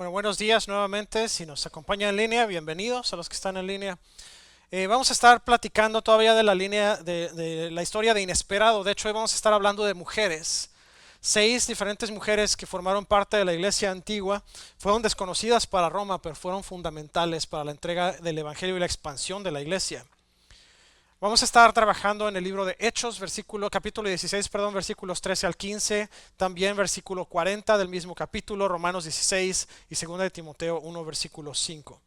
Bueno, buenos días nuevamente. Si nos acompañan en línea, bienvenidos a los que están en línea. Vamos a estar platicando todavía de la línea de la historia de Inesperado. De hecho, hoy vamos a estar hablando de mujeres. 6 diferentes mujeres que formaron parte de la iglesia antigua fueron desconocidas para Roma, pero fueron fundamentales para la entrega del evangelio y la expansión de la iglesia. Vamos a estar trabajando en el libro de Hechos, capítulo 16, versículos 13 al 15, también versículo 40 del mismo capítulo, Romanos 16 y 2 de Timoteo 1, versículo 5.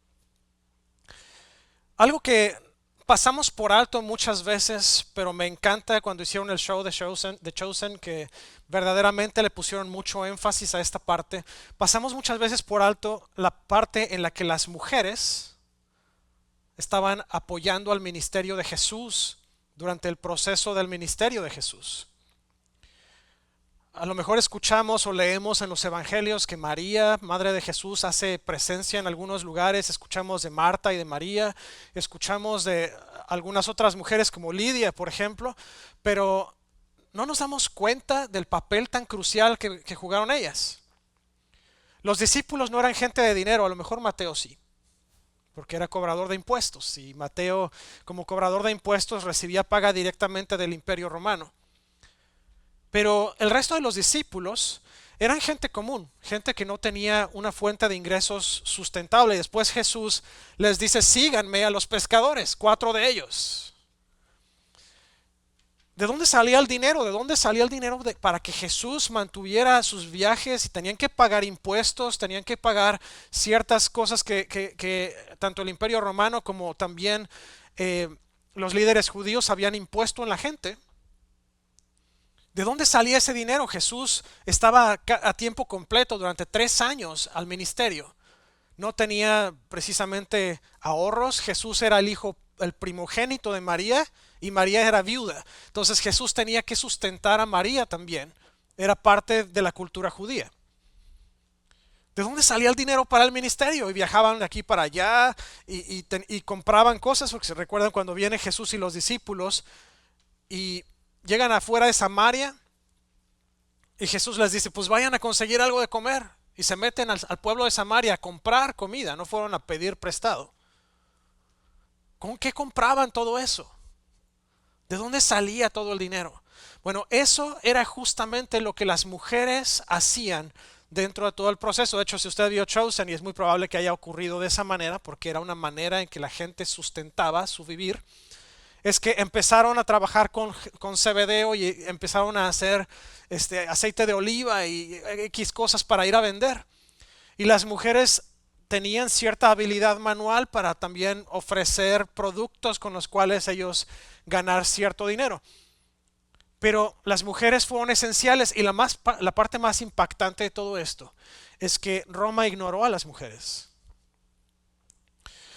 Algo que pasamos por alto muchas veces, pero me encanta cuando hicieron el show de Chosen, que verdaderamente le pusieron mucho énfasis a esta parte. Pasamos muchas veces por alto la parte en la que las mujeres estaban apoyando al ministerio de Jesús durante el proceso del ministerio de Jesús. A lo mejor escuchamos o leemos en los evangelios que María, madre de Jesús, hace presencia en algunos lugares. Escuchamos de Marta y de María, escuchamos de algunas otras mujeres como Lidia, por ejemplo, pero no nos damos cuenta del papel tan crucial que jugaron ellas. Los discípulos no eran gente de dinero, a lo mejor Mateo sí, porque era cobrador de impuestos, y Mateo, como cobrador de impuestos, recibía paga directamente del Imperio Romano. Pero el resto de los discípulos eran gente común, gente que no tenía una fuente de ingresos sustentable. Y después Jesús les dice: síganme a los pescadores, 4 de ellos. ¿De dónde salía el dinero? ¿De dónde salía el dinero para que Jesús mantuviera sus viajes? Y tenían que pagar impuestos, tenían que pagar ciertas cosas que tanto el Imperio Romano como también los líderes judíos habían impuesto en la gente. ¿De dónde salía ese dinero? Jesús estaba a tiempo completo durante 3 años al ministerio. No tenía precisamente ahorros. Jesús era el primogénito de María, y María era viuda. Entonces Jesús tenía que sustentar a María también. Era parte de la cultura judía. ¿De dónde salía el dinero para el ministerio? Y viajaban de aquí para allá y compraban cosas, porque se recuerdan cuando viene Jesús y los discípulos y llegan afuera de Samaria, y Jesús les dice: pues vayan a conseguir algo de comer. Y se meten al pueblo de Samaria a comprar comida, no fueron a pedir prestado. ¿Con qué compraban todo eso? ¿De dónde salía todo el dinero? Bueno, eso era justamente lo que las mujeres hacían dentro de todo el proceso. De hecho, si usted vio Chosen, y es muy probable que haya ocurrido de esa manera, porque era una manera en que la gente sustentaba su vivir, es que empezaron a trabajar con CBD y empezaron a hacer aceite de oliva y X cosas para ir a vender. Y las mujeres tenían cierta habilidad manual para también ofrecer productos con los cuales ellos ganar cierto dinero. Pero las mujeres fueron esenciales, y la parte más impactante de todo esto es que Roma ignoró a las mujeres.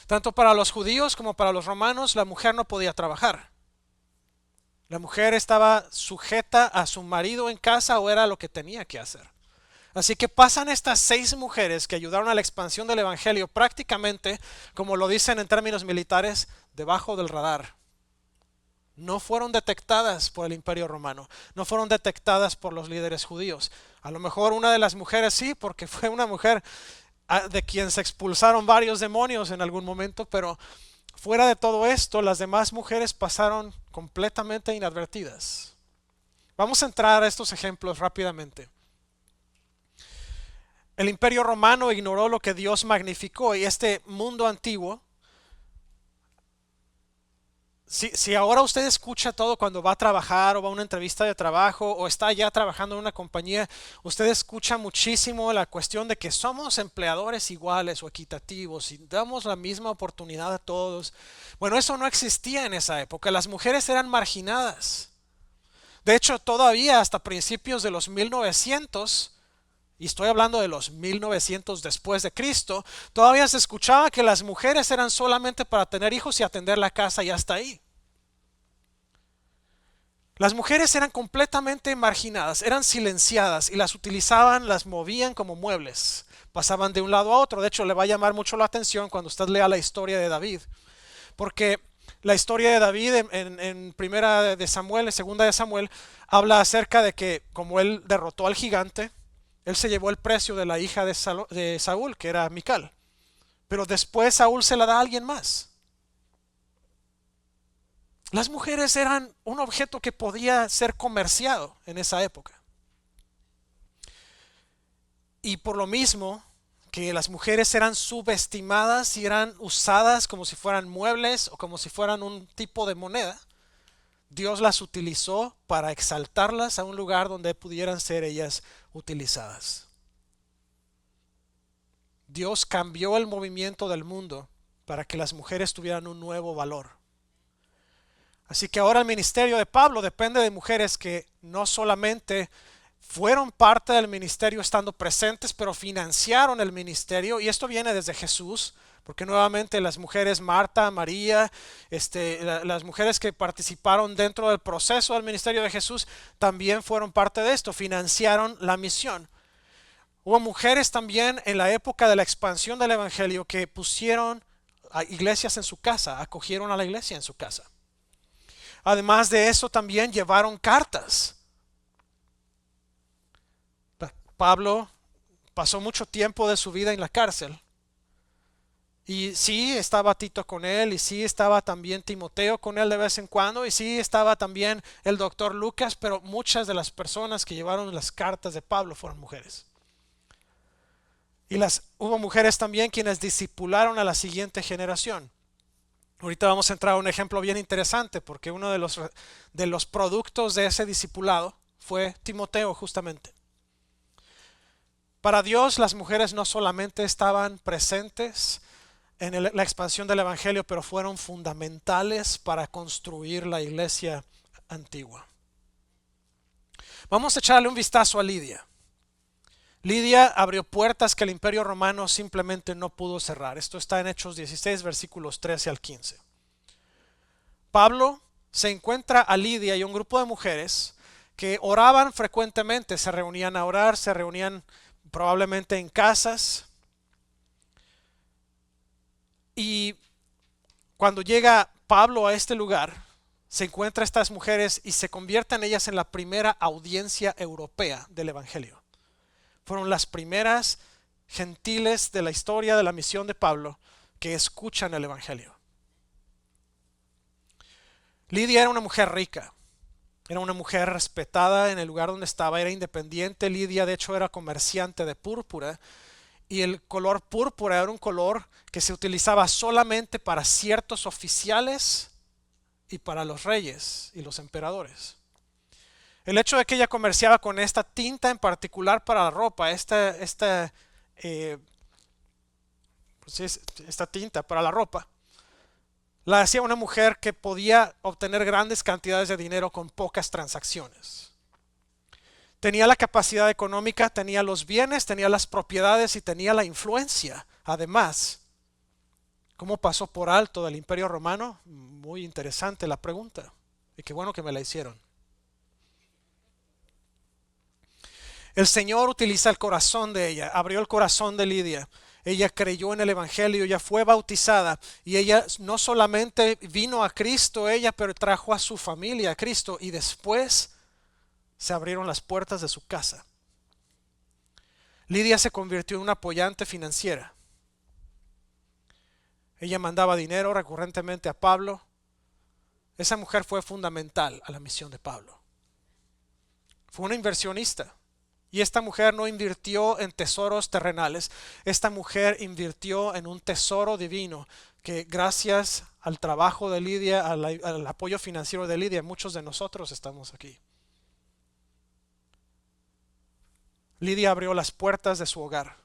Tanto para los judíos como para los romanos, la mujer no podía trabajar. La mujer estaba sujeta a su marido en casa, o era lo que tenía que hacer. Así que pasan estas 6 mujeres que ayudaron a la expansión del evangelio prácticamente, como lo dicen en términos militares, debajo del radar. No fueron detectadas por el Imperio Romano, no fueron detectadas por los líderes judíos. A lo mejor una de las mujeres sí, porque fue una mujer de quien se expulsaron varios demonios en algún momento, pero fuera de todo esto, las demás mujeres pasaron completamente inadvertidas. Vamos a entrar a estos ejemplos rápidamente. El Imperio Romano ignoró lo que Dios magnificó, y este mundo antiguo, si ahora usted escucha todo cuando va a trabajar o va a una entrevista de trabajo o está ya trabajando en una compañía, usted escucha muchísimo la cuestión de que somos empleadores iguales o equitativos y damos la misma oportunidad a todos. Bueno, eso no existía en esa época. Las mujeres eran marginadas. De hecho, todavía hasta principios de los 1900, y estoy hablando de los 1900 después de Cristo, todavía se escuchaba que las mujeres eran solamente para tener hijos y atender la casa, y hasta ahí. Las mujeres eran completamente marginadas, eran silenciadas, y las utilizaban, las movían como muebles. Pasaban de un lado a otro. De hecho, le va a llamar mucho la atención cuando usted lea la historia de David, porque la historia de David en primera de Samuel, en segunda de Samuel, habla acerca de que como él derrotó al gigante, Él se llevó el precio de la hija de Saúl, que era Mical. Pero después Saúl se la da a alguien más. Las mujeres eran un objeto que podía ser comerciado en esa época. Y por lo mismo que las mujeres eran subestimadas y eran usadas como si fueran muebles o como si fueran un tipo de moneda, Dios las utilizó para exaltarlas a un lugar donde pudieran ser ellas utilizadas. Dios cambió el movimiento del mundo para que las mujeres tuvieran un nuevo valor. Así que ahora el ministerio de Pablo depende de mujeres que no solamente fueron parte del ministerio estando presentes, pero financiaron el ministerio. Y esto viene desde Jesús, porque nuevamente las mujeres, Marta, María, las mujeres que participaron dentro del proceso del ministerio de Jesús, también fueron parte de esto, financiaron la misión. Hubo mujeres también en la época de la expansión del evangelio que pusieron a iglesias en su casa, acogieron a la iglesia en su casa. Además de eso, también llevaron cartas. Pablo pasó mucho tiempo de su vida en la cárcel. Y sí estaba Tito con él, y sí estaba también Timoteo con él de vez en cuando, y sí estaba también el doctor Lucas, pero muchas de las personas que llevaron las cartas de Pablo fueron mujeres. Y hubo mujeres también quienes discipularon a la siguiente generación. Ahorita vamos a entrar a un ejemplo bien interesante, porque uno de los productos de ese discipulado fue Timoteo justamente. Para Dios, las mujeres no solamente estaban presentes en la expansión del evangelio, pero fueron fundamentales para construir la iglesia antigua. Vamos a echarle un vistazo a Lidia. Lidia abrió puertas que el Imperio Romano simplemente no pudo cerrar. Esto está en Hechos 16, versículos 13 al 15. Pablo se encuentra a Lidia y un grupo de mujeres que oraban frecuentemente, se reunían a orar, se reunían probablemente en casas. Y cuando llega Pablo a este lugar, se encuentra a estas mujeres y se convierten ellas en la primera audiencia europea del evangelio. Fueron las primeras gentiles de la historia de la misión de Pablo que escuchan el evangelio. Lidia era una mujer rica, era una mujer respetada en el lugar donde estaba, era independiente. Lidia de hecho era comerciante de púrpura, y el color púrpura era un color que se utilizaba solamente para ciertos oficiales y para los reyes y los emperadores. El hecho de que ella comerciaba con esta tinta en particular para la ropa, esta tinta para la ropa, la hacía una mujer que podía obtener grandes cantidades de dinero con pocas transacciones. Tenía la capacidad económica, tenía los bienes, tenía las propiedades y tenía la influencia. Además, ¿cómo pasó por alto del Imperio Romano? Muy interesante la pregunta. Y qué bueno que me la hicieron. El Señor utiliza el corazón de ella, abrió el corazón de Lidia. Ella creyó en el evangelio, ella fue bautizada y ella no solamente vino a Cristo, pero trajo a su familia a Cristo, y después se abrieron las puertas de su casa. Lidia se convirtió en una apoyante financiera. Ella mandaba dinero recurrentemente a Pablo. Esa mujer fue fundamental a la misión de Pablo. Fue una inversionista. Y esta mujer no invirtió en tesoros terrenales. Esta mujer invirtió en un tesoro divino que, gracias al trabajo de Lidia, al apoyo financiero de Lidia, muchos de nosotros estamos aquí. Lidia abrió las puertas de su hogar.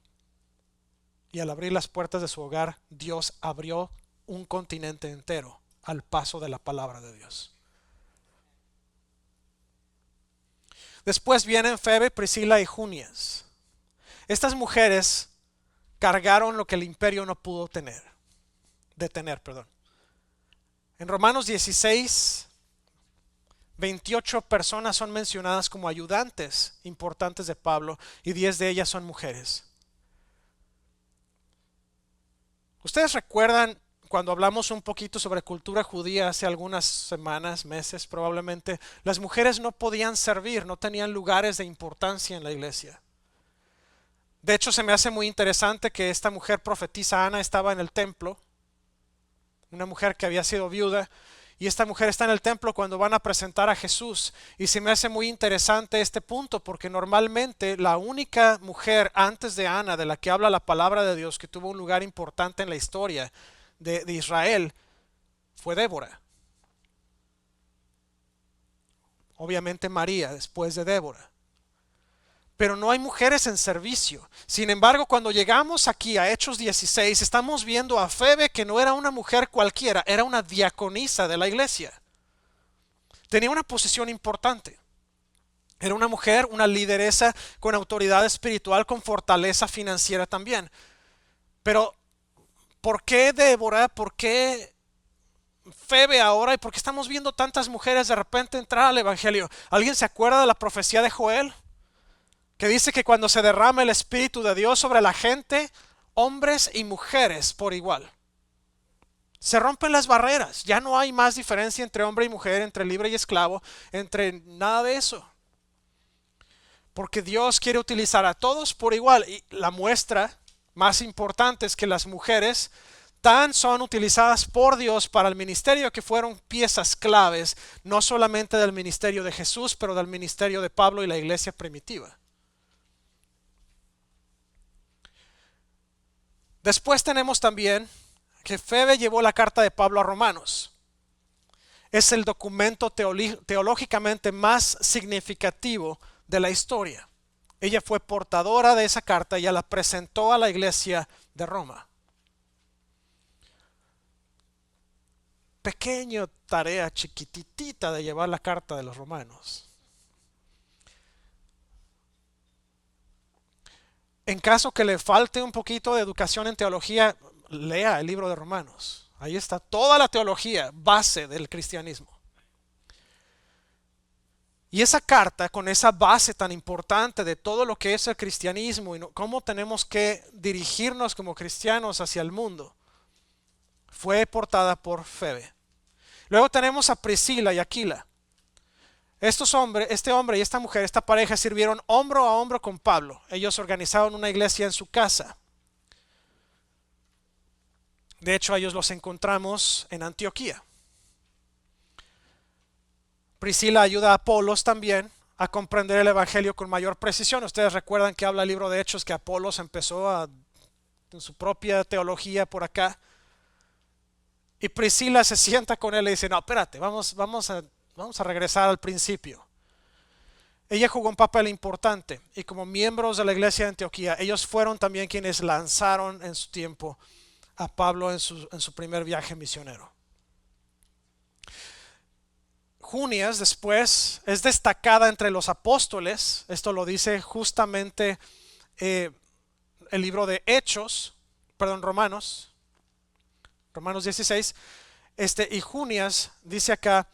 Y al abrir las puertas de su hogar, Dios abrió un continente entero al paso de la palabra de Dios. Después vienen Febe, Priscila y Junias. Estas mujeres cargaron lo que el imperio no pudo detener. En Romanos 16, 28 personas son mencionadas como ayudantes importantes de Pablo y 10 de ellas son mujeres. ¿Ustedes recuerdan cuando hablamos un poquito sobre cultura judía hace algunas semanas, meses probablemente? Las mujeres no podían servir, no tenían lugares de importancia en la iglesia. De hecho, se me hace muy interesante que esta mujer profetisa Ana estaba en el templo, una mujer que había sido viuda, y esta mujer está en el templo cuando van a presentar a Jesús. Y se me hace muy interesante este punto porque normalmente la única mujer antes de Ana de la que habla la palabra de Dios que tuvo un lugar importante en la historia de Israel fue Débora. Obviamente María después de Débora. Pero no hay mujeres en servicio. Sin embargo, cuando llegamos aquí a Hechos 16, estamos viendo a Febe, que no era una mujer cualquiera, era una diaconisa de la iglesia. Tenía una posición importante. Era una mujer, una lideresa con autoridad espiritual, con fortaleza financiera también. Pero, ¿por qué Débora? ¿Por qué Febe ahora? ¿Y por qué estamos viendo tantas mujeres de repente entrar al evangelio? ¿Alguien se acuerda de la profecía de Joel? Que dice que cuando se derrama el Espíritu de Dios sobre la gente, hombres y mujeres por igual. Se rompen las barreras, ya no hay más diferencia entre hombre y mujer, entre libre y esclavo, entre nada de eso. Porque Dios quiere utilizar a todos por igual. Y la muestra más importante es que las mujeres tan son utilizadas por Dios para el ministerio que fueron piezas claves, no solamente del ministerio de Jesús, pero del ministerio de Pablo y la iglesia primitiva. Después tenemos también que Febe llevó la carta de Pablo a Romanos. Es el documento teológicamente más significativo de la historia. Ella fue portadora de esa carta y ella la presentó a la iglesia de Roma. Pequeña tarea chiquitita de llevar la carta de los romanos. En caso que le falte un poquito de educación en teología, lea el libro de Romanos. Ahí está toda la teología base del cristianismo. Y esa carta, con esa base tan importante de todo lo que es el cristianismo y cómo tenemos que dirigirnos como cristianos hacia el mundo, fue portada por Febe. Luego tenemos a Priscila y Aquila. Este hombre y esta mujer, esta pareja, sirvieron hombro a hombro con Pablo. Ellos organizaron una iglesia en su casa. De hecho, ellos los encontramos en Antioquía. Priscila ayuda a Apolos también a comprender el evangelio con mayor precisión. Ustedes recuerdan que habla el libro de Hechos que Apolos empezó en su propia teología por acá. Y Priscila se sienta con él y dice, no, espérate, vamos a regresar al principio. Ella jugó un papel importante y como miembros de la iglesia de Antioquía, ellos fueron también quienes lanzaron en su tiempo a Pablo en su primer viaje misionero. Junias después es destacada entre los apóstoles. Esto lo dice justamente el libro de Romanos 16. Y Junias dice acá,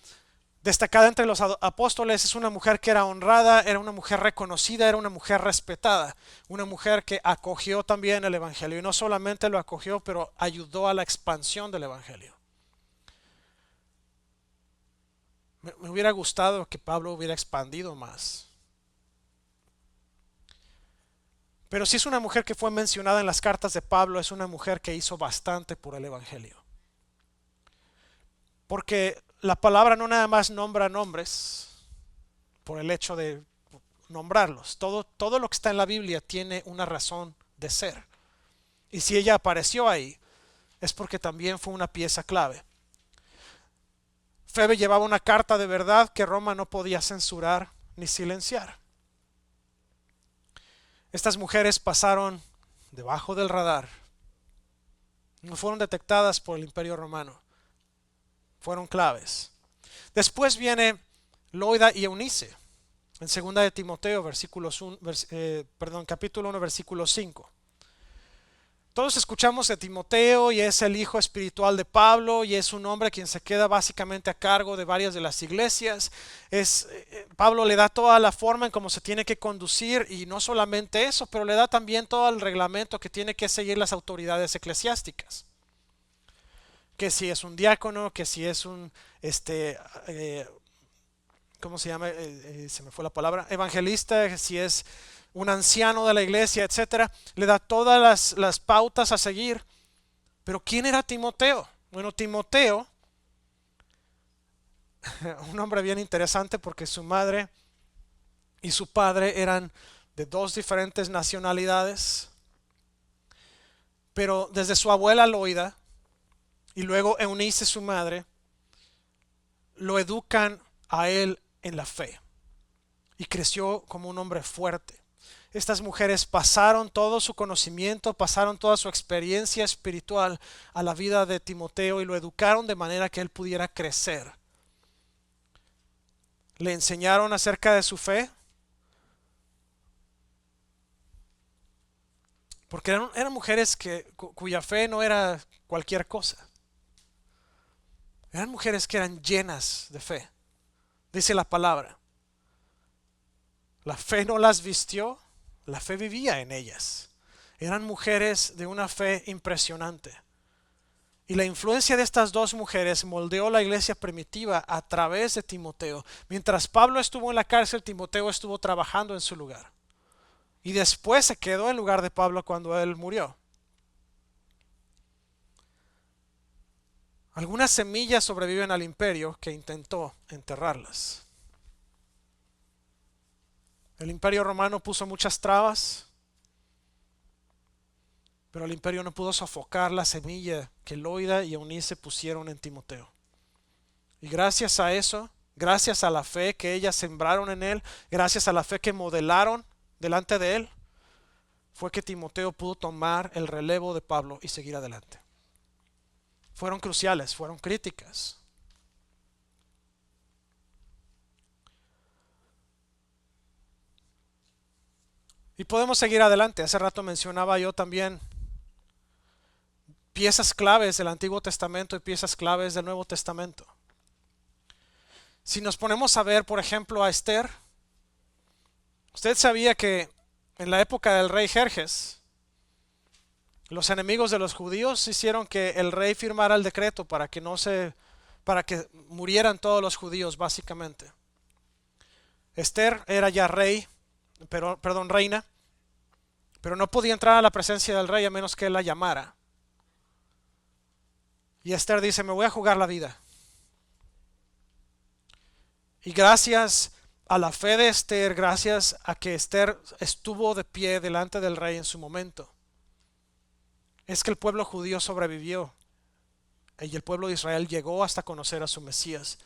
destacada entre los apóstoles, es una mujer que era honrada, era una mujer reconocida, era una mujer respetada, una mujer que acogió también el evangelio y no solamente lo acogió, pero ayudó a la expansión del evangelio. Me hubiera gustado que Pablo hubiera expandido más. Pero si es una mujer que fue mencionada en las cartas de Pablo, es una mujer que hizo bastante por el evangelio. Porque la palabra no nada más nombra nombres por el hecho de nombrarlos. Todo lo que está en la Biblia tiene una razón de ser. Y si ella apareció ahí, es porque también fue una pieza clave. Febe llevaba una carta de verdad que Roma no podía censurar ni silenciar. Estas mujeres pasaron debajo del radar. No fueron detectadas por el Imperio Romano. Fueron claves. Después viene Loida y Eunice. En 2 de Timoteo, capítulo 1, versículo 5. Todos escuchamos de Timoteo y es el hijo espiritual de Pablo y es un hombre quien se queda básicamente a cargo de varias de las iglesias. Pablo le da toda la forma en cómo se tiene que conducir y no solamente eso, pero le da también todo el reglamento que tiene que seguir las autoridades eclesiásticas. Que si es un diácono, que si es un, ¿cómo se llama? Se me fue la palabra, evangelista, si es un anciano de la iglesia, etcétera, le da todas las pautas a seguir. Pero ¿quién era Timoteo? Bueno, Timoteo, un hombre bien interesante porque su madre y su padre eran de dos diferentes nacionalidades, pero desde su abuela Loida y luego Eunice, su madre, lo educan a él en la fe y creció como un hombre fuerte. Estas mujeres pasaron todo su conocimiento, pasaron toda su experiencia espiritual a la vida de Timoteo y lo educaron de manera que él pudiera crecer. Le enseñaron acerca de su fe, porque eran mujeres cuya fe no era cualquier cosa. Eran mujeres que eran llenas de fe. Dice la palabra. La fe no las vistió, la fe vivía en ellas. Eran mujeres de una fe impresionante. Y la influencia de estas dos mujeres moldeó la iglesia primitiva a través de Timoteo. Mientras Pablo estuvo en la cárcel, Timoteo estuvo trabajando en su lugar. Y después se quedó en lugar de Pablo cuando él murió. Algunas semillas sobreviven al imperio que intentó enterrarlas. El imperio romano puso muchas trabas, pero el imperio no pudo sofocar la semilla que Loida y Eunice pusieron en Timoteo. Y gracias a eso, gracias a la fe que ellas sembraron en él, gracias a la fe que modelaron delante de él, fue que Timoteo pudo tomar el relevo de Pablo y seguir adelante. Fueron cruciales, fueron críticas. Y podemos seguir adelante. Hace rato mencionaba yo también piezas claves del Antiguo Testamento y piezas claves del Nuevo Testamento. Si nos ponemos a ver, por ejemplo, a Esther, usted sabía que en la época del rey Jerjes, los enemigos de los judíos hicieron que el rey firmara el decreto para que murieran todos los judíos, básicamente. Esther era ya reina, pero no podía entrar a la presencia del rey a menos que él la llamara. Y Esther dice, me voy a jugar la vida. Y gracias a la fe de Esther, gracias a que Esther estuvo de pie delante del rey en su momento, es que el pueblo judío sobrevivió y el pueblo de Israel llegó hasta conocer a su Mesías.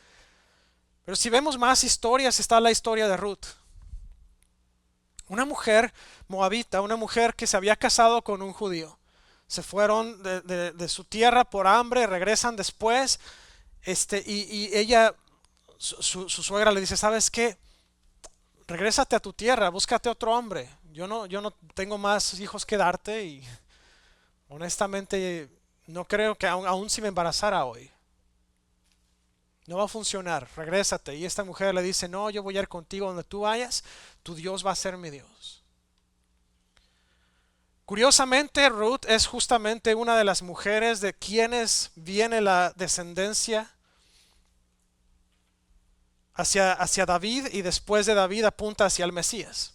Pero si vemos más historias, está la historia de Ruth. Una mujer moabita, una mujer que se había casado con un judío. Se fueron de su tierra por hambre, regresan después, y ella, su suegra le dice, ¿sabes qué? Regrésate a tu tierra, búscate otro hombre. Yo no tengo más hijos que darte y honestamente no creo que aún si me embarazara hoy, no va a funcionar, regrésate. Y esta mujer le dice, no, yo voy a ir contigo donde tú vayas, tu Dios va a ser mi Dios. Curiosamente, Ruth es justamente una de las mujeres de quienes viene la descendencia hacia David, y después de David apunta hacia el Mesías.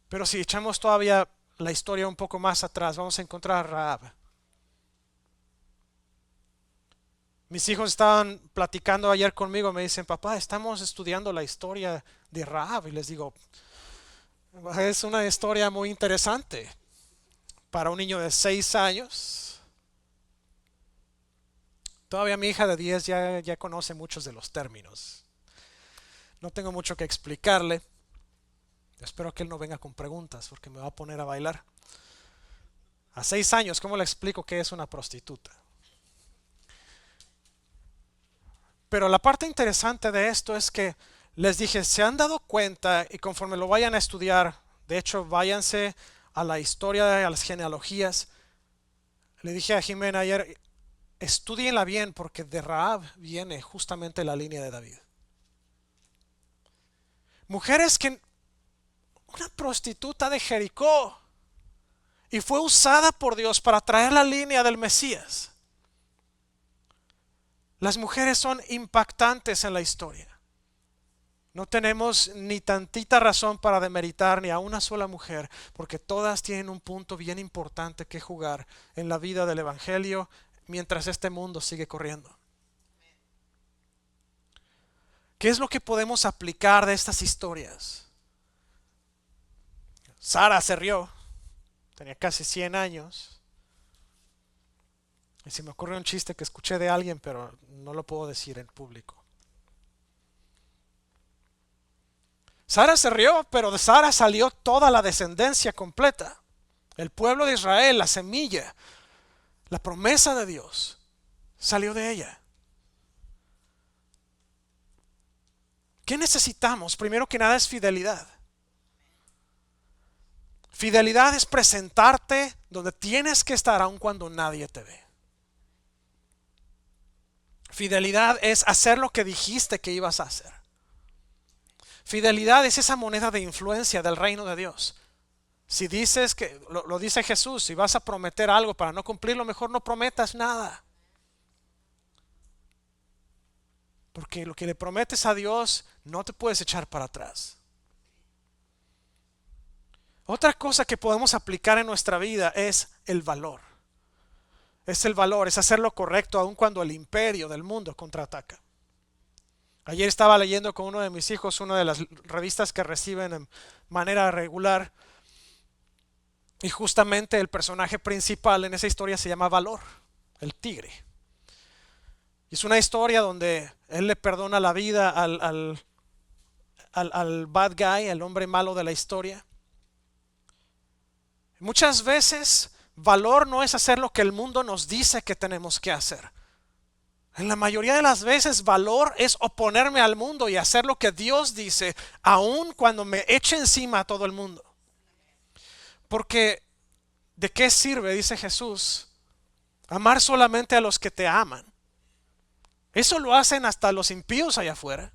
Pero si echamos todavía la historia un poco más atrás, vamos a encontrar a Rahab. Mis hijos estaban platicando ayer conmigo, me dicen, papá, estamos estudiando la historia de Rahab. Y les digo, es una historia muy interesante para un niño de 6 años. Todavía mi hija de 10 ya conoce muchos de los términos. No tengo mucho que explicarle. Espero que él no venga con preguntas porque me va a poner a bailar. A 6 años, ¿cómo le explico qué es una prostituta? Pero la parte interesante de esto es que les dije, ¿se han dado cuenta? Y conforme lo vayan a estudiar, de hecho, váyanse a la historia, a las genealogías. Le dije a Jimena ayer, estudienla bien porque de Rahab viene justamente la línea de David. Mujeres que, una prostituta de Jericó, y fue usada por Dios para traer la línea del Mesías. Las mujeres son impactantes en la historia. No tenemos ni tantita razón para demeritar ni a una sola mujer, porque todas tienen un punto bien importante que jugar en la vida del Evangelio mientras este mundo sigue corriendo. ¿Qué es lo que podemos aplicar de estas historias? Sara se rió, tenía casi 100 años. Y se me ocurre un chiste que escuché de alguien, pero no lo puedo decir en público. Sara se rió, pero de Sara salió toda la descendencia completa. El pueblo de Israel, la semilla, la promesa de Dios, salió de ella. ¿Qué necesitamos? Primero que nada es fidelidad. Fidelidad es presentarte donde tienes que estar aun cuando nadie te ve. Fidelidad es hacer lo que dijiste que ibas a hacer. Fidelidad es esa moneda de influencia del reino de Dios. Si dices que, lo dice Jesús, si vas a prometer algo para no cumplirlo, mejor no prometas nada. Porque lo que le prometes a Dios no te puedes echar para atrás. Otra cosa que podemos aplicar en nuestra vida es el valor. Es el valor, es hacer lo correcto aun cuando el imperio del mundo contraataca. Ayer estaba leyendo con uno de mis hijos una de las revistas que reciben en manera regular. Y justamente el personaje principal en esa historia se llama Valor, el tigre. Y es una historia donde él le perdona la vida al bad guy, el hombre malo de la historia. Muchas veces valor no es hacer lo que el mundo nos dice que tenemos que hacer. En la mayoría de las veces valor es oponerme al mundo y hacer lo que Dios dice, aun cuando me eche encima a todo el mundo. Porque ¿de qué sirve, dice Jesús, amar solamente a los que te aman? Eso lo hacen hasta los impíos allá afuera.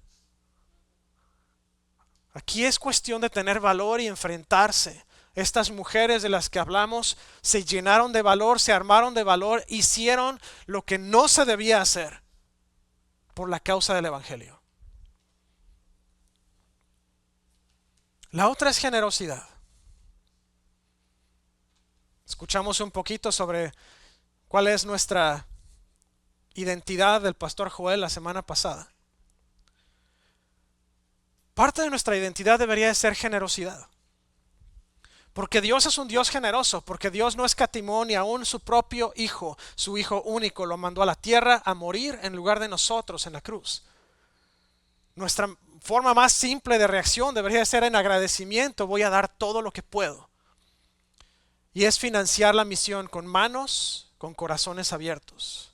Aquí es cuestión de tener valor y enfrentarse. Estas mujeres de las que hablamos se llenaron de valor, se armaron de valor, hicieron lo que no se debía hacer por la causa del Evangelio. La otra es generosidad. Escuchamos un poquito sobre cuál es nuestra identidad del pastor Joel la semana pasada. Parte de nuestra identidad debería de ser generosidad. Porque Dios es un Dios generoso, porque Dios no escatimó ni aún su propio Hijo, su Hijo único, lo mandó a la tierra a morir en lugar de nosotros en la cruz. Nuestra forma más simple de reacción debería de ser en agradecimiento, voy a dar todo lo que puedo. Y es financiar la misión con manos, con corazones abiertos.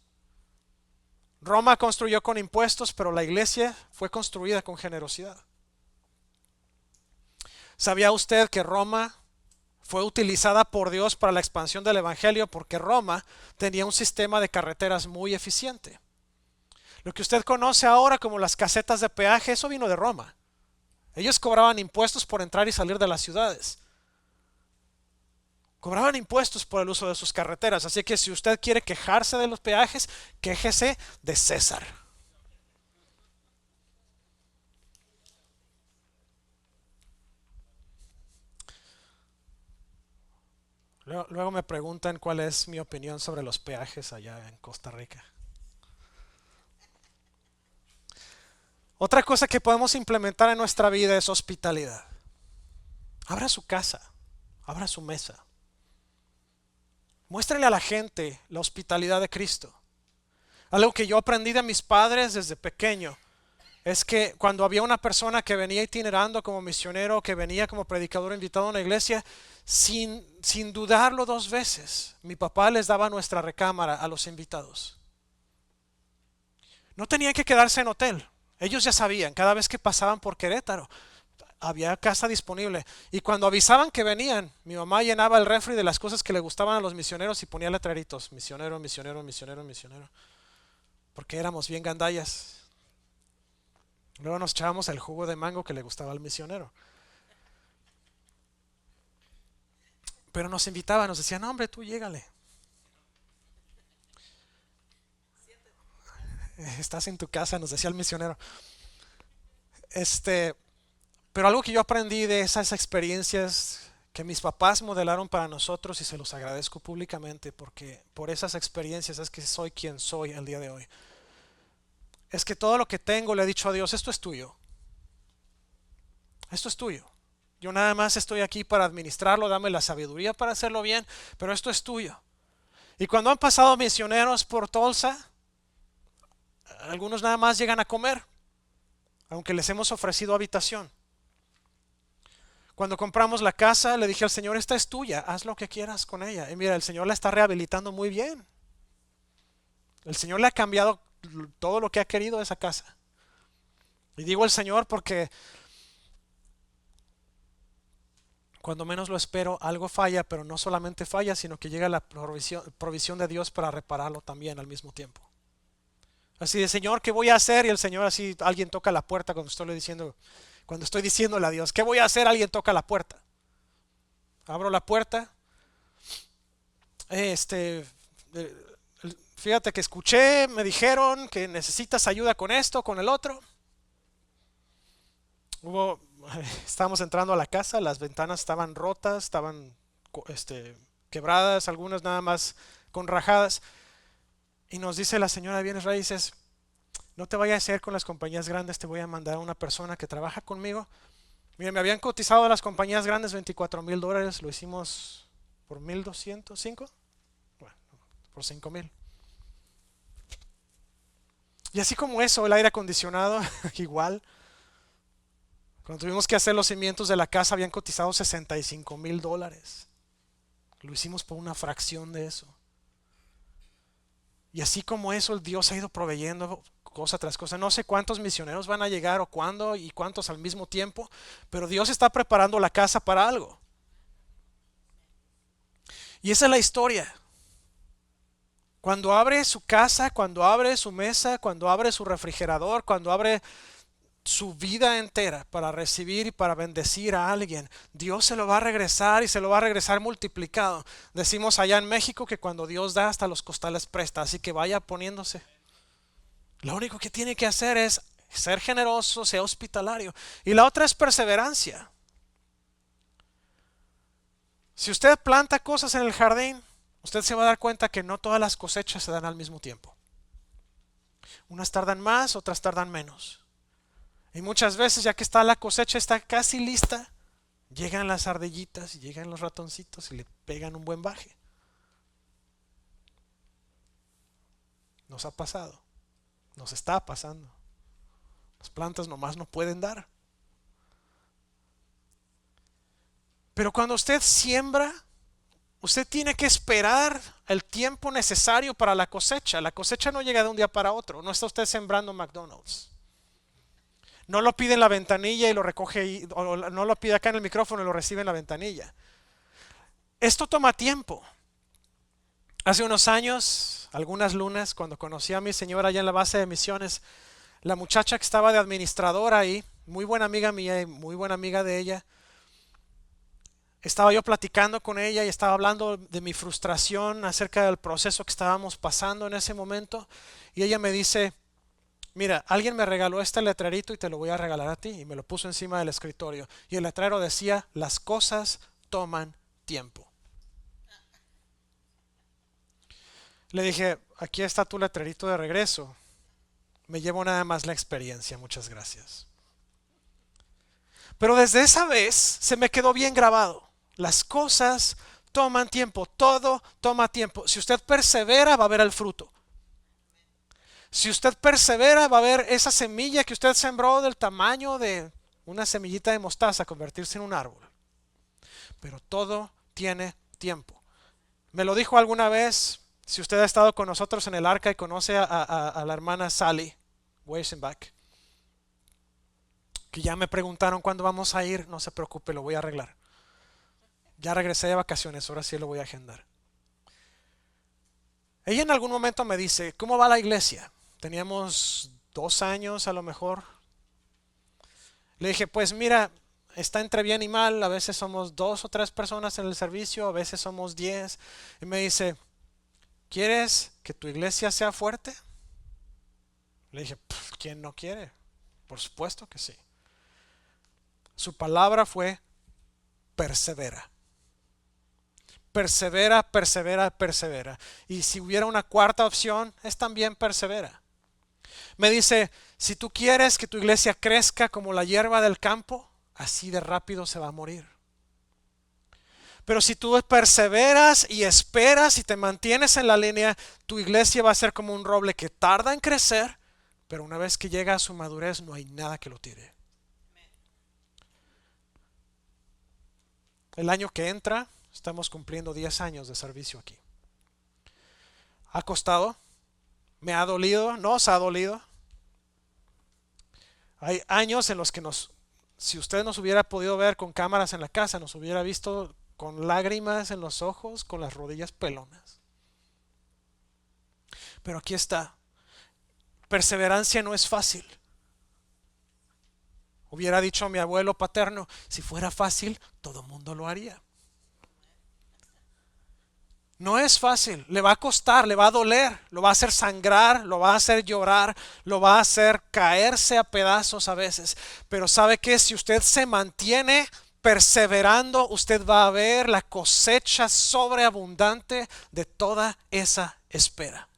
Roma construyó con impuestos, pero la iglesia fue construida con generosidad. ¿Sabía usted que Roma fue utilizada por Dios para la expansión del Evangelio? Porque Roma tenía un sistema de carreteras muy eficiente. Lo que usted conoce ahora como las casetas de peaje, eso vino de Roma. Ellos cobraban impuestos por entrar y salir de las ciudades. Cobraban impuestos por el uso de sus carreteras. Así que si usted quiere quejarse de los peajes, quéjese de César. Luego me preguntan cuál es mi opinión sobre los peajes allá en Costa Rica. Otra cosa que podemos implementar en nuestra vida es hospitalidad. Abra su casa, abra su mesa. Muéstrele a la gente la hospitalidad de Cristo. Algo que yo aprendí de mis padres desde pequeño es que cuando había una persona que venía itinerando como misionero, que venía como predicador invitado a una iglesia, sin dudarlo dos veces, mi papá les daba nuestra recámara a los invitados. No tenían que quedarse en hotel. Ellos ya sabían, cada vez que pasaban por Querétaro, había casa disponible. Y cuando avisaban que venían, mi mamá llenaba el refri de las cosas que le gustaban a los misioneros y ponía letreritos: misionero, misionero, misionero, misionero. Porque éramos bien gandallas. Luego nos echábamos el jugo de mango que le gustaba al misionero. Pero nos invitaban, nos decían: no, hombre, tú llégale. Estás en tu casa, nos decía el misionero. Este, pero algo que yo aprendí de esas experiencias que mis papás modelaron para nosotros, y se los agradezco públicamente porque por esas experiencias es que soy quien soy el día de hoy, es que todo lo que tengo le he dicho a Dios, esto es tuyo, esto es tuyo. Yo nada más estoy aquí para administrarlo, dame la sabiduría para hacerlo bien, pero esto es tuyo. Y cuando han pasado misioneros por Tulsa, algunos nada más llegan a comer, aunque les hemos ofrecido habitación. Cuando compramos la casa, le dije al Señor, esta es tuya, haz lo que quieras con ella. Y mira, el Señor la está rehabilitando muy bien. El Señor le ha cambiado todo lo que ha querido a esa casa. Y digo el Señor porque cuando menos lo espero, algo falla, pero no solamente falla, sino que llega la provisión de Dios para repararlo también al mismo tiempo. Así de, Señor, ¿qué voy a hacer? Y el Señor así, alguien toca la puerta cuando estoy diciéndole a Dios, ¿qué voy a hacer? Alguien toca la puerta. Abro la puerta. Este, fíjate que escuché, me dijeron que necesitas ayuda con esto, con el otro. Hubo, estábamos entrando a la casa, las ventanas estaban rotas, estaban quebradas, algunas nada más con rajadas. Y nos dice la señora de bienes raíces, no te vayas a ir con las compañías grandes, te voy a mandar a una persona que trabaja conmigo. Mira, me habían cotizado a las compañías grandes $24,000, lo hicimos por 1,205, bueno, por 5,000. Y así como eso, el aire acondicionado, igual. Cuando tuvimos que hacer los cimientos de la casa, habían cotizado $65,000. Lo hicimos por una fracción de eso. Y así como eso, Dios ha ido proveyendo cosa tras cosa. No sé cuántos misioneros van a llegar o cuándo y cuántos al mismo tiempo, pero Dios está preparando la casa para algo. Y esa es la historia. Cuando abre su casa, cuando abre su mesa, cuando abre su refrigerador, cuando abre su vida entera para recibir y para bendecir a alguien, Dios se lo va a regresar y se lo va a regresar multiplicado. Decimos allá en México que cuando Dios da hasta los costales presta, así que vaya poniéndose. Lo único que tiene que hacer es ser generoso, ser hospitalario. Y la otra es perseverancia. Si usted planta cosas en el jardín, usted se va a dar cuenta que no todas las cosechas se dan al mismo tiempo. Unas tardan más, otras tardan menos. Y muchas veces, ya que está la cosecha, está casi lista, llegan las ardillitas y llegan los ratoncitos y le pegan un buen baje. Nos ha pasado, nos está pasando. Las plantas nomás no pueden dar. Pero cuando usted siembra, usted tiene que esperar el tiempo necesario para la cosecha. La cosecha no llega de un día para otro. No está usted sembrando McDonald's. No lo pide en la ventanilla y lo recoge, o no lo pide acá en el micrófono y lo recibe en la ventanilla. Esto toma tiempo. Hace unos años, algunas lunas, cuando conocí a mi señora allá en la base de misiones, la muchacha que estaba de administradora ahí, muy buena amiga mía y muy buena amiga de ella, estaba yo platicando con ella y estaba hablando de mi frustración acerca del proceso que estábamos pasando en ese momento, y ella me dice, mira, alguien me regaló este letrerito y te lo voy a regalar a ti, y me lo puso encima del escritorio, y el letrero decía, las cosas toman tiempo. Le dije, aquí está tu letrerito de regreso, me llevo nada más la experiencia, muchas gracias. Pero desde esa vez se me quedó bien grabado, las cosas toman tiempo, todo toma tiempo. Si usted persevera, va a ver el fruto. Si usted persevera, va a ver esa semilla que usted sembró del tamaño de una semillita de mostaza convertirse en un árbol. Pero todo tiene tiempo. Me lo dijo alguna vez, si usted ha estado con nosotros en el arca y conoce a la hermana Sally Weisenbach, que ya me preguntaron cuándo vamos a ir, no se preocupe, lo voy a arreglar. Ya regresé de vacaciones, ahora sí lo voy a agendar. Ella en algún momento me dice, ¿cómo va la iglesia? Teníamos 2 años a lo mejor. Le dije, pues mira, está entre bien y mal, a veces somos 2 o 3 personas en el servicio, a veces somos 10. Y me dice, ¿quieres que tu iglesia sea fuerte? Le dije, ¿quién no quiere? Por supuesto que sí. Su palabra fue persevera. Persevera, persevera, persevera. Y si hubiera una cuarta opción, es también persevera. Me dice, si tú quieres que tu iglesia crezca como la hierba del campo, así de rápido se va a morir. Pero si tú perseveras y esperas y te mantienes en la línea, tu iglesia va a ser como un roble que tarda en crecer, pero una vez que llega a su madurez no hay nada que lo tire. El año que entra, estamos cumpliendo 10 años de servicio aquí. ¿Ha costado? ¿Me ha dolido? ¿Nos ha dolido? Hay años en los que si usted nos hubiera podido ver con cámaras en la casa, nos hubiera visto con lágrimas en los ojos, con las rodillas pelonas. Pero aquí está. Perseverancia no es fácil. Hubiera dicho mi abuelo paterno, si fuera fácil, todo mundo lo haría. No es fácil, le va a costar, le va a doler, lo va a hacer sangrar, lo va a hacer llorar, lo va a hacer caerse a pedazos a veces. Pero sabe que si usted se mantiene perseverando, usted va a ver la cosecha sobreabundante de toda esa espera.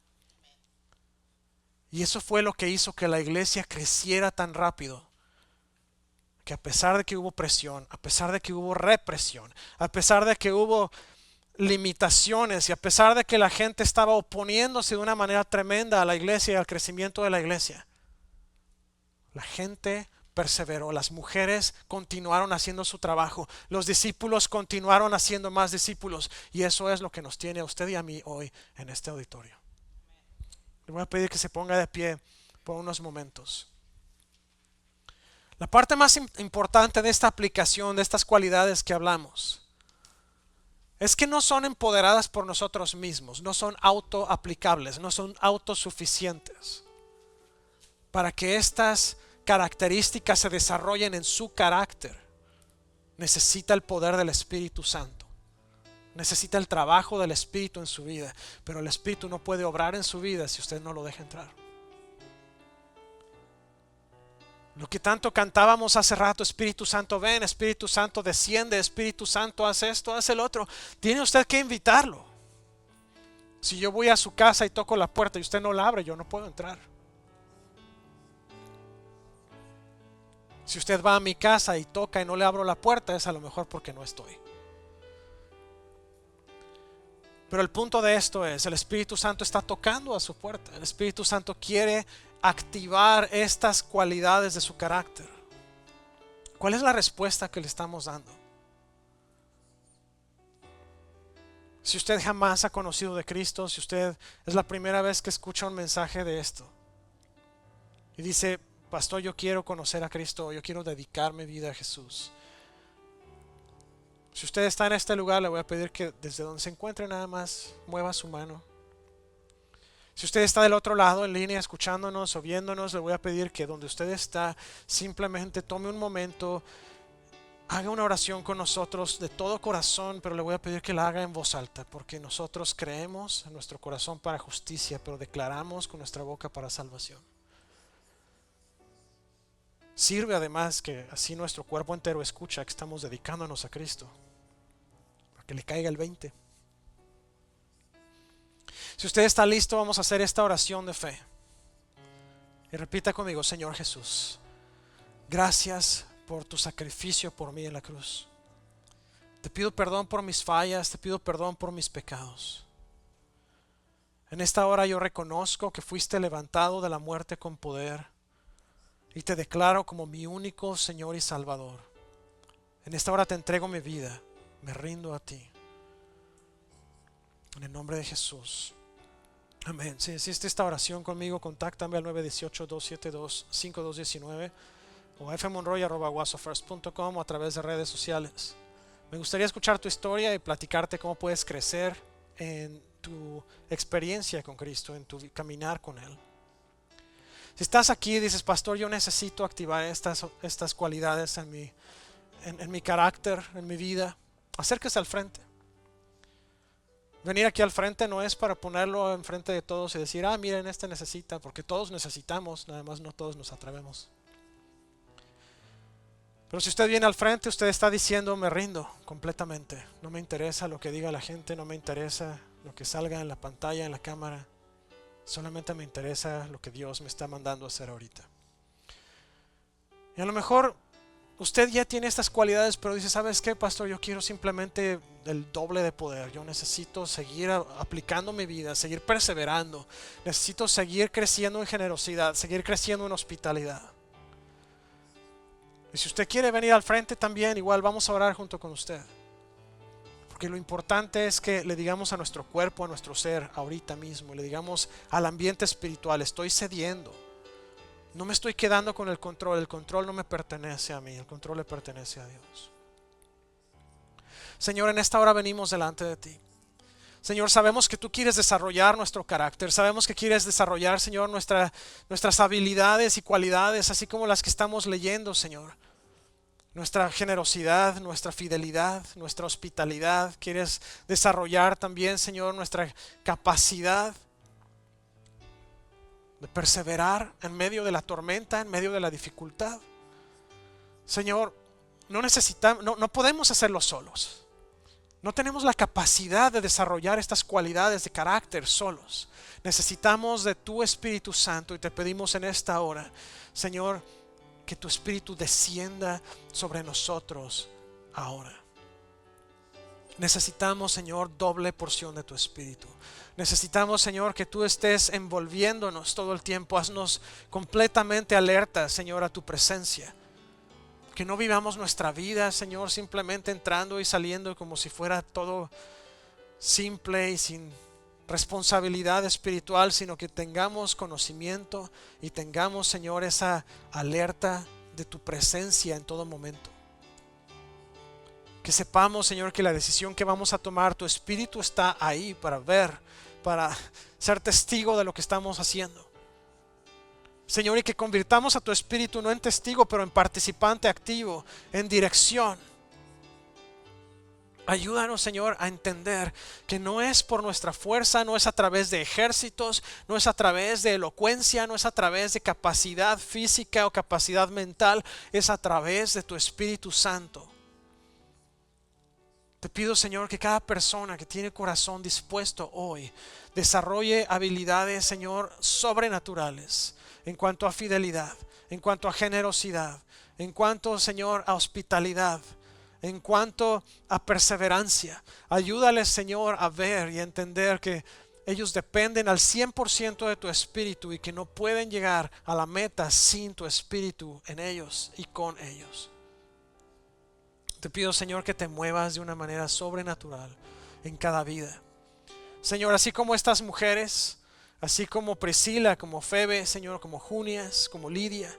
Y eso fue lo que hizo que la iglesia creciera tan rápido. Que a pesar de que hubo presión, a pesar de que hubo represión, a pesar de que hubo limitaciones y a pesar de que la gente estaba oponiéndose de una manera tremenda a la iglesia y al crecimiento de la iglesia, la gente perseveró, las mujeres continuaron haciendo su trabajo, los discípulos continuaron haciendo más discípulos, y eso es lo que nos tiene a usted y a mí hoy en este auditorio. Le voy a pedir que se ponga de pie por unos momentos. La parte más importante de esta aplicación, de estas cualidades que hablamos, es que no son empoderadas por nosotros mismos, no son autoaplicables, no son autosuficientes. Para que estas características se desarrollen en su carácter, necesita el poder del Espíritu Santo. Necesita el trabajo del Espíritu en su vida, pero el Espíritu no puede obrar en su vida si usted no lo deja entrar. Lo que tanto cantábamos hace rato, Espíritu Santo ven, Espíritu Santo desciende, Espíritu Santo hace esto, hace el otro. Tiene usted que invitarlo. Si yo voy a su casa y toco la puerta y usted no la abre, yo no puedo entrar. Si usted va a mi casa y toca y no le abro la puerta, es a lo mejor porque no estoy. Pero el punto de esto es, el Espíritu Santo está tocando a su puerta. El Espíritu Santo quiere activar estas cualidades de su carácter. ¿Cuál es la respuesta que le estamos dando? Si usted jamás ha conocido de Cristo, si usted es la primera vez que escucha un mensaje de esto y dice, pastor, yo quiero conocer a Cristo, yo quiero dedicar mi vida a Jesús. Si usted está en este lugar, le voy a pedir que desde donde se encuentre nada más mueva su mano. Si usted está del otro lado en línea escuchándonos o viéndonos, le voy a pedir que donde usted está simplemente tome un momento, haga una oración con nosotros de todo corazón, pero le voy a pedir que la haga en voz alta, porque nosotros creemos en nuestro corazón para justicia, pero declaramos con nuestra boca para salvación. Sirve además que así nuestro cuerpo entero escucha que estamos dedicándonos a Cristo, para que le caiga el 20. Si usted está listo, vamos a hacer esta oración de fe. Y repita conmigo, Señor Jesús, gracias por tu sacrificio por mí en la cruz. Te pido perdón por mis fallas, te pido perdón por mis pecados. En esta hora yo reconozco que fuiste levantado de la muerte con poder y te declaro como mi único Señor y Salvador. En esta hora te entrego mi vida, me rindo a ti. En el nombre de Jesús. Amén. Si hiciste esta oración conmigo, contáctame al 918-272-5219 o a fmonroy@wasofirst.com o a través de redes sociales. Me gustaría escuchar tu historia y platicarte cómo puedes crecer en tu experiencia con Cristo, en tu caminar con Él. Si estás aquí y dices, pastor, yo necesito activar estas cualidades en mi carácter, en mi vida, acérquese al frente. Venir aquí al frente no es para ponerlo enfrente de todos y decir, miren, este necesita, porque todos necesitamos, nada más no todos nos atrevemos. Pero si usted viene al frente, usted está diciendo, me rindo completamente. No me interesa lo que diga la gente, no me interesa lo que salga en la pantalla, en la cámara. Solamente me interesa lo que Dios me está mandando a hacer ahorita. Y a lo mejor usted ya tiene estas cualidades, pero dice, ¿sabes qué, pastor? Yo quiero simplemente el doble de poder. Yo necesito seguir aplicando mi vida, seguir perseverando. Necesito seguir creciendo en generosidad, seguir creciendo en hospitalidad. Y si usted quiere venir al frente también, igual vamos a orar junto con usted. Porque lo importante es que le digamos a nuestro cuerpo, a nuestro ser, ahorita mismo, le digamos al ambiente espiritual, estoy cediendo. No me estoy quedando con el control no me pertenece a mí, el control le pertenece a Dios. Señor, en esta hora venimos delante de ti. Señor, sabemos que tú quieres desarrollar nuestro carácter, sabemos que quieres desarrollar, Señor, nuestras habilidades y cualidades, así como las que estamos leyendo, Señor. Nuestra generosidad, nuestra fidelidad, nuestra hospitalidad. Quieres desarrollar también, Señor, nuestra capacidad de perseverar en medio de la tormenta, en medio de la dificultad. Señor, no podemos hacerlo solos. No tenemos la capacidad de desarrollar estas cualidades de carácter solos. Necesitamos de tu Espíritu Santo y te pedimos en esta hora, Señor, que tu Espíritu descienda sobre nosotros ahora. Necesitamos, Señor, doble porción de tu Espíritu. Necesitamos, Señor, que tú estés envolviéndonos todo el tiempo. Haznos completamente alertas, Señor, a tu presencia. Que no vivamos nuestra vida, Señor, simplemente entrando y saliendo como si fuera todo simple y sin responsabilidad espiritual, sino que tengamos conocimiento y tengamos, Señor, esa alerta de tu presencia en todo momento. Que sepamos, Señor, que la decisión que vamos a tomar, tu Espíritu está ahí para ver, para ser testigo de lo que estamos haciendo. Señor, y que convirtamos a tu Espíritu no en testigo, pero en participante activo, en dirección. Ayúdanos, Señor, a entender que no es por nuestra fuerza, no es a través de ejércitos, no es a través de elocuencia, no es a través de capacidad física o capacidad mental, es a través de tu Espíritu Santo. Te pido, Señor, que cada persona que tiene corazón dispuesto hoy desarrolle habilidades, Señor, sobrenaturales en cuanto a fidelidad, en cuanto a generosidad, en cuanto, Señor, a hospitalidad, en cuanto a perseverancia. Ayúdales, Señor, a ver y a entender que ellos dependen al 100% de tu Espíritu y que no pueden llegar a la meta sin tu Espíritu en ellos y con ellos. Te pido, Señor, que te muevas de una manera sobrenatural en cada vida. Señor, así como estas mujeres, así como Priscila, como Febe, Señor, como Junias, como Lidia,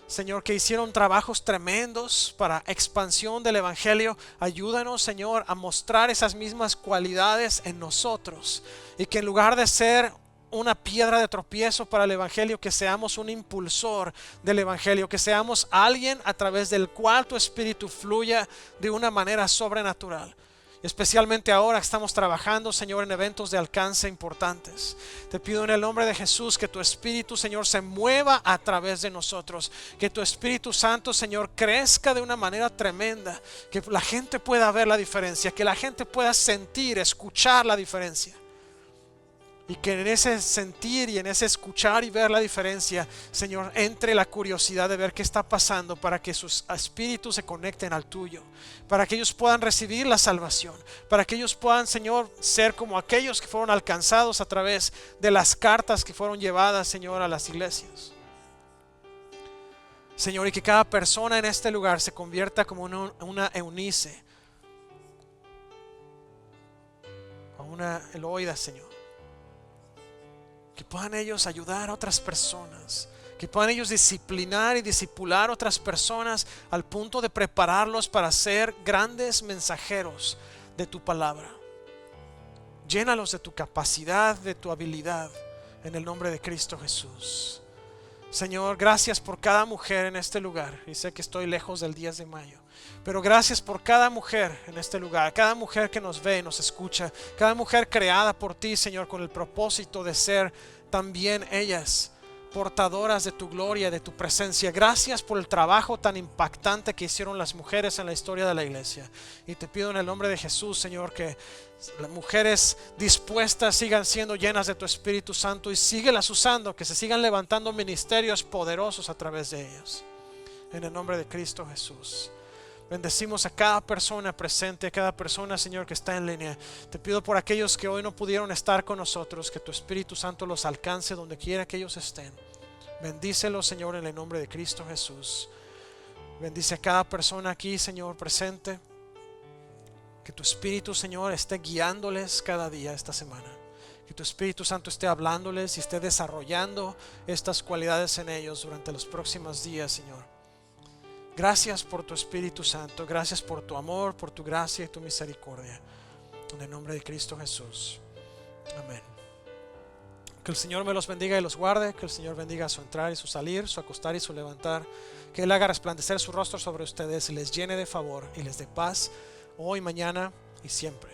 Señor, que hicieron trabajos tremendos para expansión del Evangelio. Ayúdanos, Señor, a mostrar esas mismas cualidades en nosotros y que en lugar de ser una piedra de tropiezo para el Evangelio, que seamos un impulsor del Evangelio, que seamos alguien a través del cual tu Espíritu fluya de una manera sobrenatural. Especialmente ahora que estamos trabajando, Señor, en eventos de alcance importantes. Te pido en el nombre de Jesús que tu Espíritu, Señor, se mueva a través de nosotros. Que tu Espíritu Santo, Señor, crezca de una manera tremenda. Que la gente pueda ver la diferencia. Que la gente pueda sentir, escuchar la diferencia. Y que en ese sentir y en ese escuchar y ver la diferencia, Señor, entre la curiosidad de ver qué está pasando para que sus espíritus se conecten al tuyo, para que ellos puedan recibir la salvación, para que ellos puedan, Señor, ser como aquellos que fueron alcanzados a través de las cartas que fueron llevadas, Señor, a las iglesias. Señor, y que cada persona en este lugar se convierta como una Eunice o una Eloida, Señor. Que puedan ellos ayudar a otras personas, que puedan ellos disciplinar y discipular a otras personas al punto de prepararlos para ser grandes mensajeros de tu palabra. Llénalos de tu capacidad, de tu habilidad, en el nombre de Cristo Jesús. Señor, gracias por cada mujer en este lugar. Y sé que estoy lejos del 10 de mayo. Pero gracias por cada mujer en este lugar, cada mujer que nos ve y nos escucha, cada mujer creada por ti, Señor, con el propósito de ser también ellas portadoras de tu gloria, de tu presencia. Gracias por el trabajo tan impactante que hicieron las mujeres en la historia de la iglesia. Y te pido en el nombre de Jesús, Señor, que las mujeres dispuestas sigan siendo llenas de tu Espíritu Santo y síguelas usando, que se sigan levantando ministerios poderosos a través de ellas. En el nombre de Cristo Jesús. Bendecimos a cada persona presente, a cada persona, Señor, que está en línea. Te pido por aquellos que hoy no pudieron estar con nosotros, que tu Espíritu Santo los alcance donde quiera que ellos estén. Bendícelos, Señor, en el nombre de Cristo Jesús. Bendice a cada persona aquí, Señor, presente. Que tu Espíritu, Señor, esté guiándoles cada día esta semana. Que tu Espíritu Santo esté hablándoles y esté desarrollando estas cualidades en ellos durante los próximos días, Señor. Gracias por tu Espíritu Santo. Gracias por tu amor, por tu gracia y tu misericordia. En el nombre de Cristo Jesús. Amén. Que el Señor me los bendiga y los guarde. Que el Señor bendiga su entrar y su salir, su acostar y su levantar. Que Él haga resplandecer su rostro sobre ustedes y les llene de favor y les dé paz hoy, mañana y siempre.